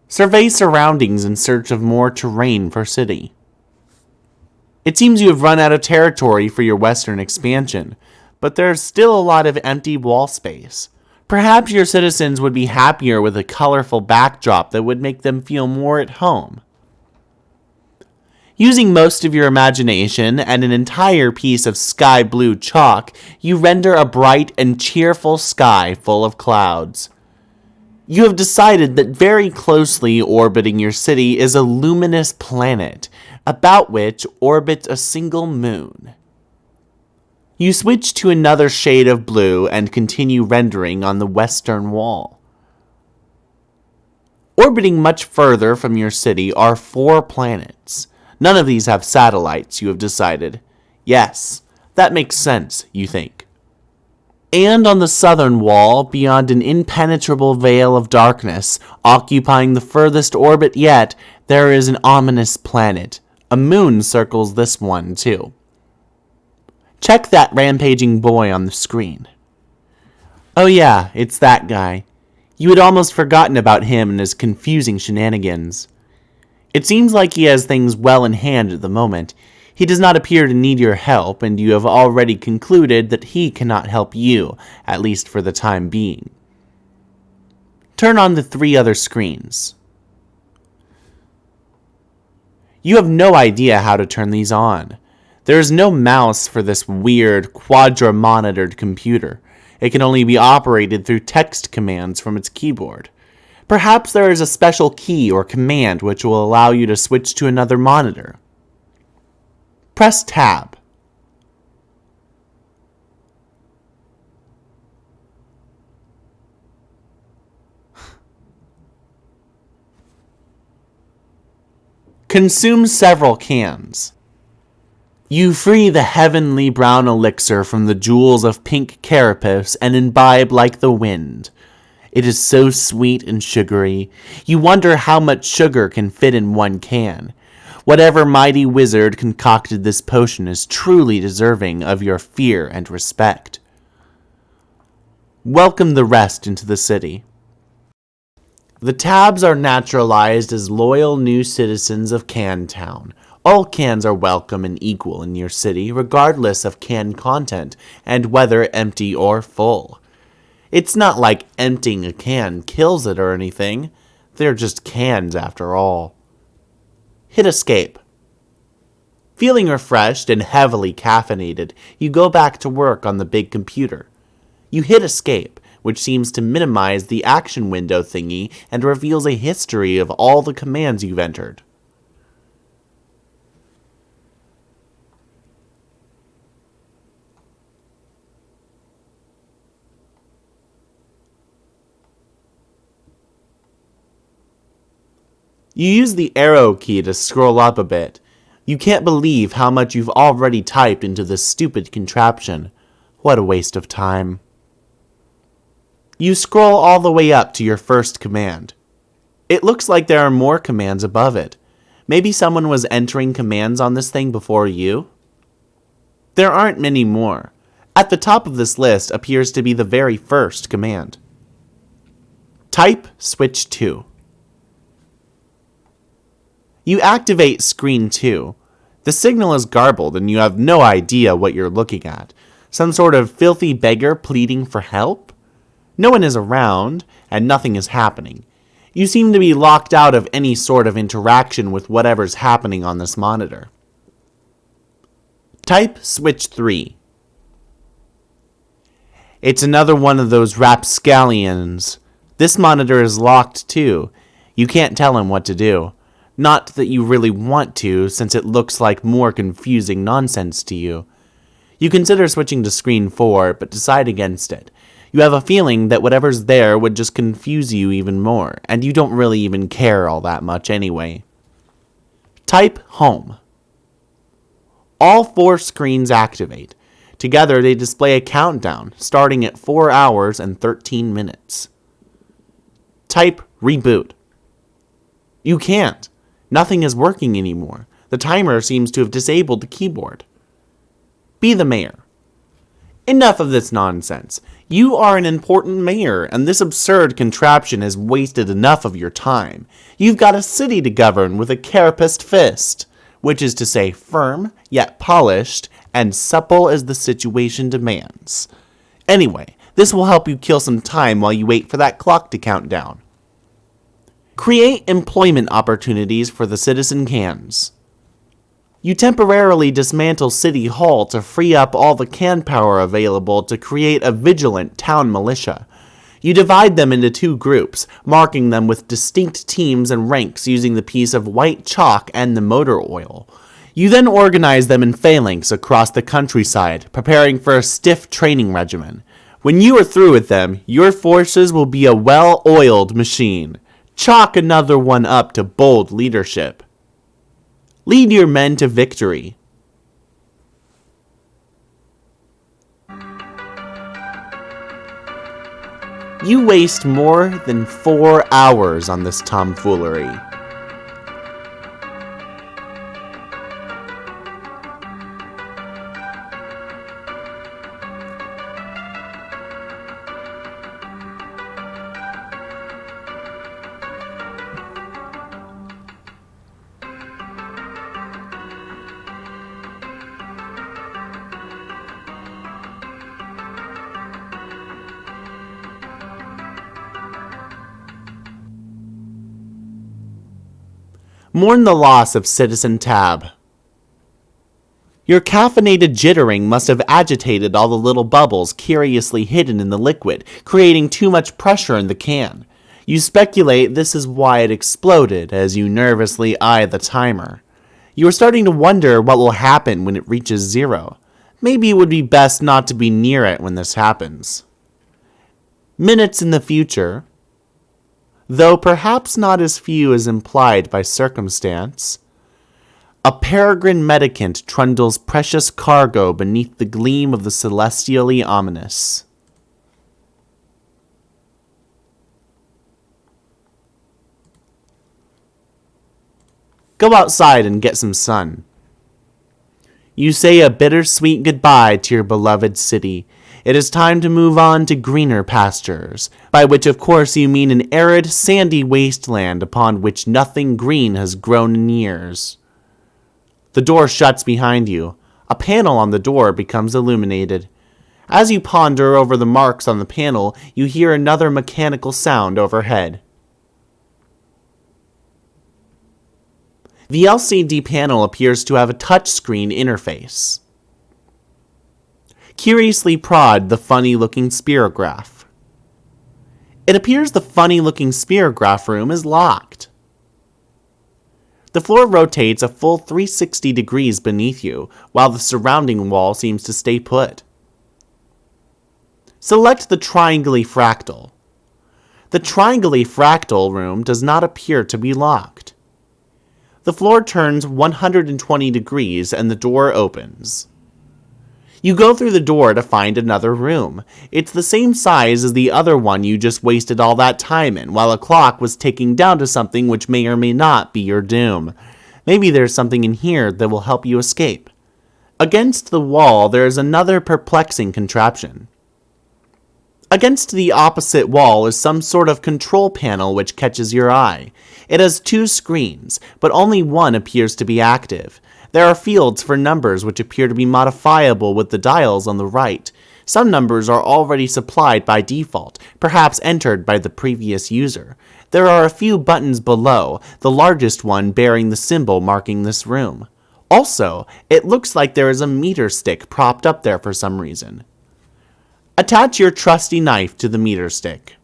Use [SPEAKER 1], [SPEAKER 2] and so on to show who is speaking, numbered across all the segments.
[SPEAKER 1] Survey surroundings in search of more terrain for city. It seems you have run out of territory for your western expansion, but there's still a lot of empty wall space. Perhaps your citizens would be happier with a colorful backdrop that would make them feel more at home. Using most of your imagination and an entire piece of sky blue chalk, you render a bright and cheerful sky full of clouds. You have decided that very closely orbiting your city is a luminous planet, about which orbits a single moon. You switch to another shade of blue and continue rendering on the western wall. Orbiting much further from your city are 4 planets. None of these have satellites, you have decided. Yes, that makes sense, you think. And on the southern wall, beyond an impenetrable veil of darkness, occupying the furthest orbit yet, there is an ominous planet. A moon circles this one, too. Check that rampaging boy on the screen. Oh yeah, it's that guy. You had almost forgotten about him and his confusing shenanigans. It seems like he has things well in hand at the moment. He does not appear to need your help, and you have already concluded that he cannot help you, at least for the time being. Turn on the 3 other screens. You have no idea how to turn these on. There is no mouse for this weird, quadra-monitored computer. It can only be operated through text commands from its keyboard. Perhaps there is a special key or command which will allow you to switch to another monitor. Press Tab. Consume several cans. You free the heavenly brown elixir from the jewels of pink carapace and imbibe like the wind. It is so sweet and sugary. You wonder how much sugar can fit in 1 can. Whatever mighty wizard concocted this potion is truly deserving of your fear and respect. Welcome the rest into the city. The tabs are naturalized as loyal new citizens of Can Town. All cans are welcome and equal in your city, regardless of can content and whether empty or full. It's not like emptying a can kills it or anything. They're just cans after all. Hit Escape. Feeling refreshed and heavily caffeinated, you go back to work on the big computer. You hit Escape, which seems to minimize the action window thingy and reveals a history of all the commands you've entered. You use the arrow key to scroll up a bit. You can't believe how much you've already typed into this stupid contraption. What a waste of time. You scroll all the way up to your first command. It looks like there are more commands above it. Maybe someone was entering commands on this thing before you? There aren't many more. At the top of this list appears to be the very first command. Type switch 2. You activate screen 2. The signal is garbled and you have no idea what you're looking at. Some sort of filthy beggar pleading for help? No one is around and nothing is happening. You seem to be locked out of any sort of interaction with whatever's happening on this monitor. Type switch 3. It's another one of those rapscallions. This monitor is locked too. You can't tell him what to do. Not that you really want to, since it looks like more confusing nonsense to you. You consider switching to screen 4, but decide against it. You have a feeling that whatever's there would just confuse you even more, and you don't really even care all that much anyway. Type Home. All 4 screens activate. Together they display a countdown, starting at 4 hours and 13 minutes. Type Reboot. You can't. Nothing is working anymore. The timer seems to have disabled the keyboard. Be the mayor. Enough of this nonsense. You are an important mayor, and this absurd contraption has wasted enough of your time. You've got a city to govern with a carapaced fist, which is to say firm, yet polished, and supple as the situation demands. Anyway, this will help you kill some time while you wait for that clock to count down. Create employment opportunities for the citizen cans. You temporarily dismantle City Hall to free up all the can power available to create a vigilant town militia. You divide them into two groups, marking them with distinct teams and ranks using the piece of white chalk and the motor oil. You then organize them in phalanx across the countryside, preparing for a stiff training regimen. When you are through with them, your forces will be a well-oiled machine. Chalk another one up to bold leadership. Lead your men to victory. You waste more than 4 hours on this tomfoolery. Mourn the loss of Citizen Tab. Your caffeinated jittering must have agitated all the little bubbles curiously hidden in the liquid, creating too much pressure in the can. You speculate this is why it exploded as you nervously eye the timer. You are starting to wonder what will happen when it reaches 0. Maybe it would be best not to be near it when this happens. Minutes in the future, though perhaps not as few as implied by circumstance, a peregrine mendicant trundles precious cargo beneath the gleam of the celestially ominous. Go outside and get some sun. You say a bittersweet goodbye to your beloved city. It is time to move on to greener pastures, by which of course you mean an arid, sandy wasteland upon which nothing green has grown in years. The door shuts behind you. A panel on the door becomes illuminated. As you ponder over the marks on the panel, you hear another mechanical sound overhead. The LCD panel appears to have a touchscreen interface. Curiously prod the funny-looking spirograph. It appears the funny-looking spirograph room is locked. The floor rotates a full 360 degrees beneath you, while the surrounding wall seems to stay put. Select the triangly fractal. The triangly fractal room does not appear to be locked. The floor turns 120 degrees and the door opens. You go through the door to find another room. It's the same size as the other one you just wasted all that time in, while a clock was ticking down to something which may or may not be your doom. Maybe there's something in here that will help you escape. Against the wall, there is another perplexing contraption. Against the opposite wall is some sort of control panel which catches your eye. It has 2 screens, but only one appears to be active. There are fields for numbers which appear to be modifiable with the dials on the right. Some numbers are already supplied by default, perhaps entered by the previous user. There are a few buttons below, the largest one bearing the symbol marking this room. Also, it looks like there is a meter stick propped up there for some reason. Attach your trusty knife to the meter stick.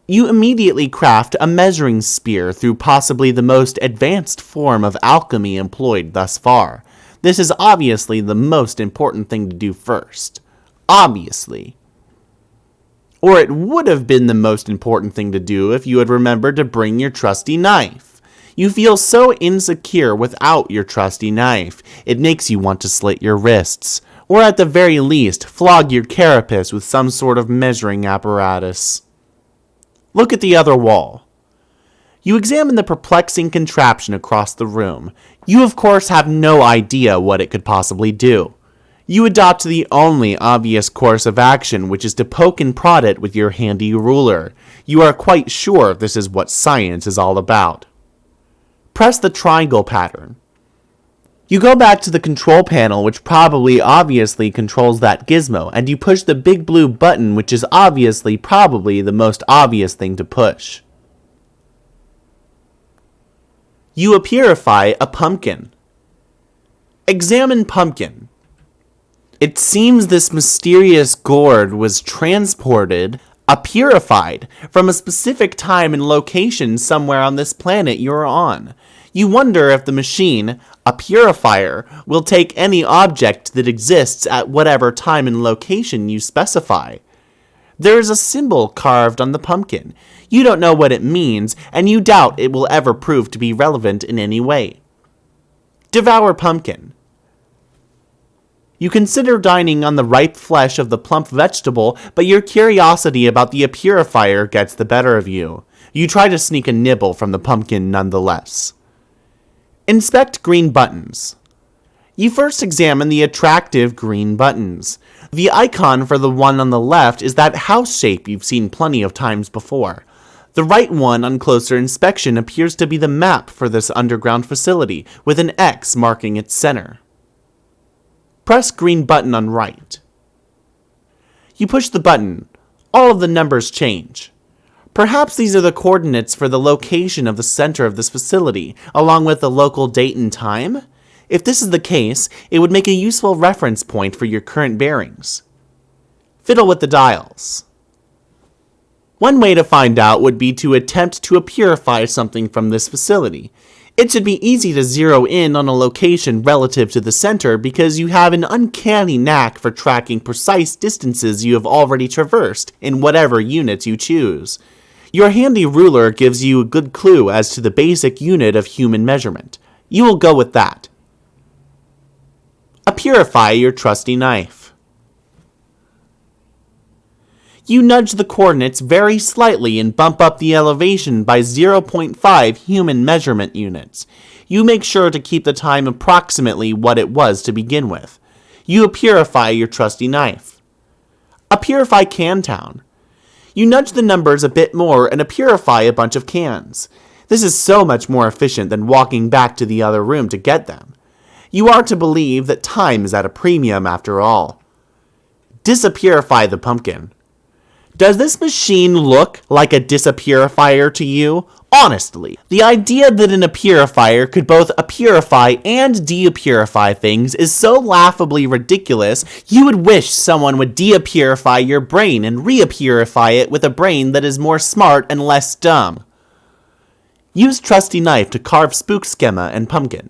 [SPEAKER 1] You immediately craft a measuring spear through possibly the most advanced form of alchemy employed thus far. This is obviously the most important thing to do first. Obviously. Or it would have been the most important thing to do if you had remembered to bring your trusty knife. You feel so insecure without your trusty knife, it makes you want to slit your wrists, or at the very least, flog your carapace with some sort of measuring apparatus. Look at the other wall. You examine the perplexing contraption across the room. You of course have no idea what it could possibly do. You adopt the only obvious course of action, which is to poke and prod it with your handy ruler. You are quite sure this is what science is all about. Press the triangle pattern. You go back to the control panel, which probably obviously controls that gizmo, and you push the big blue button, which is obviously probably the most obvious thing to push. You appearify a pumpkin. Examine pumpkin. It seems this mysterious gourd was transported, appearified, from a specific time and location somewhere on this planet you're on. You wonder if the machine, a purifier, will take any object that exists at whatever time and location you specify. There is a symbol carved on the pumpkin. You don't know what it means, and you doubt it will ever prove to be relevant in any way. Devour pumpkin. You consider dining on the ripe flesh of the plump vegetable, but your curiosity about the purifier gets the better of you. You try to sneak a nibble from the pumpkin nonetheless. Inspect green buttons. You first examine the attractive green buttons. The icon for the one on the left is that house shape you've seen plenty of times before. The right one on closer inspection appears to be the map for this underground facility, with an X marking its center. Press green button on right. You push the button. All of the numbers change. Perhaps these are the coordinates for the location of the center of this facility, along with the local date and time? If this is the case, it would make a useful reference point for your current bearings. Fiddle with the dials. One way to find out would be to attempt to purify something from this facility. It should be easy to zero in on a location relative to the center because you have an uncanny knack for tracking precise distances you have already traversed in whatever units you choose. Your handy ruler gives you a good clue as to the basic unit of human measurement. You will go with that. Purify your trusty knife. You nudge the coordinates very slightly and bump up the elevation by 0.5 human measurement units. You make sure to keep the time approximately what it was to begin with. You purify your trusty knife. Purify Can Town. You nudge the numbers a bit more and purify a bunch of cans. This is so much more efficient than walking back to the other room to get them. You are to believe that time is at a premium after all. Disappearify the pumpkin. Does this machine look like a disappearifier to you? Honestly, the idea that an appearifier could both purify and deappearify things is so laughably ridiculous, you would wish someone would deappearify your brain and reappearify it with a brain that is more smart and less dumb. Use trusty knife to carve spook schema and pumpkin.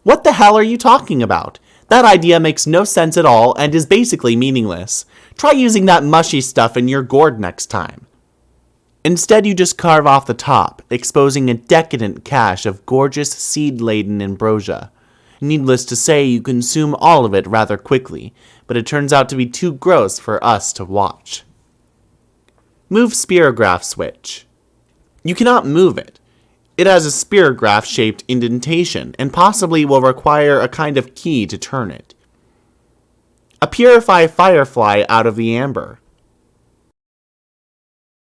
[SPEAKER 1] What the hell are you talking about? That idea makes no sense at all and is basically meaningless. Try using that mushy stuff in your gourd next time. Instead, you just carve off the top, exposing a decadent cache of gorgeous seed-laden ambrosia. Needless to say, you consume all of it rather quickly, but it turns out to be too gross for us to watch. Move spirograph switch. You cannot move it. It has a spirograph-shaped indentation, and possibly will require a kind of key to turn it. Purify firefly out of the amber.